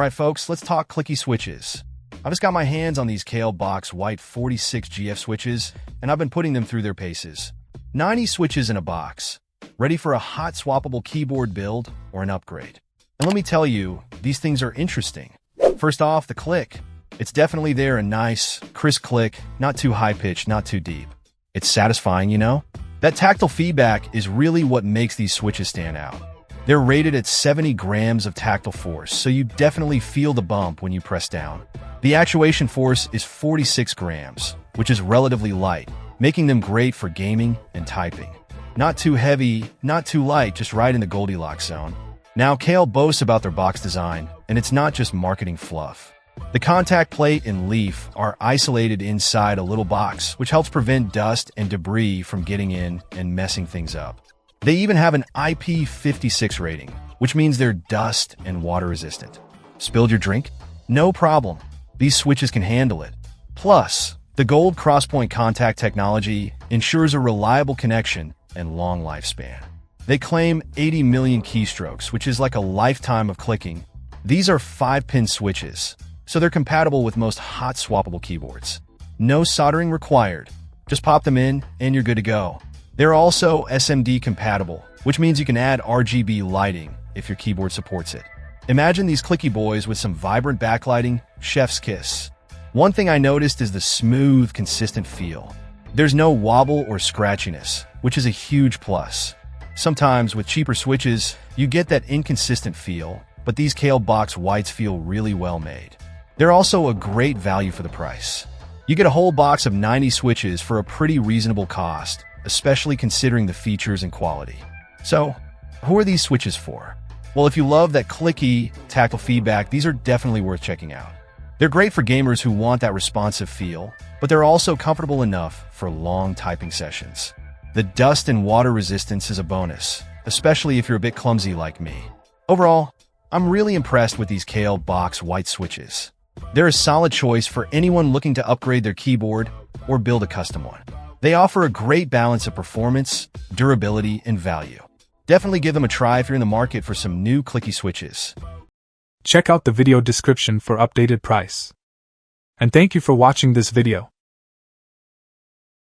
Alright folks, let's talk Clicky switches. I've just got my hands on these Kailh box white 46GF switches, and I've been putting them through their paces. 90 switches in a box, ready for a hot swappable keyboard build or an upgrade. And let me tell you, these things are interesting. First off, the click. It's definitely there, a nice, crisp click, not too high-pitched, not too deep. It's satisfying, you know? That tactile feedback is really what makes these switches stand out. They're rated at 70 grams of tactile force, so you definitely feel the bump when you press down. The actuation force is 46 grams, which is relatively light, making them great for gaming and typing. Not too heavy, not too light, just right in the Goldilocks zone. Now, Kailh boasts about their box design, and it's not just marketing fluff. The contact plate and leaf are isolated inside a little box, which helps prevent dust and debris from getting in and messing things up. They even have an IP56 rating, which means they're dust and water resistant. Spilled your drink? No problem. These switches can handle it. Plus, the gold crosspoint contact technology ensures a reliable connection and long lifespan. They claim 80 million keystrokes, which is like a lifetime of clicking. These are 5-pin switches, so they're compatible with most hot swappable keyboards. No soldering required. Just pop them in and you're good to go. They're also SMD compatible, which means you can add RGB lighting if your keyboard supports it. Imagine these clicky boys with some vibrant backlighting, chef's kiss. One thing I noticed is the smooth, consistent feel. There's no wobble or scratchiness, which is a huge plus. Sometimes with cheaper switches, you get that inconsistent feel, but these Kailh box whites feel really well made. They're also a great value for the price. You get a whole box of 90 switches for a pretty reasonable cost, especially considering the features and quality. So, who are these switches for? Well, if you love that clicky, tactile feedback, these are definitely worth checking out. They're great for gamers who want that responsive feel, but they're also comfortable enough for long typing sessions. The dust and water resistance is a bonus, especially if you're a bit clumsy like me. Overall, I'm really impressed with these Kailh box white switches. They're a solid choice for anyone looking to upgrade their keyboard or build a custom one. They offer a great balance of performance, durability, and value. Definitely give them a try if you're in the market for some new clicky switches. Check out the video description for updated price. And thank you for watching this video.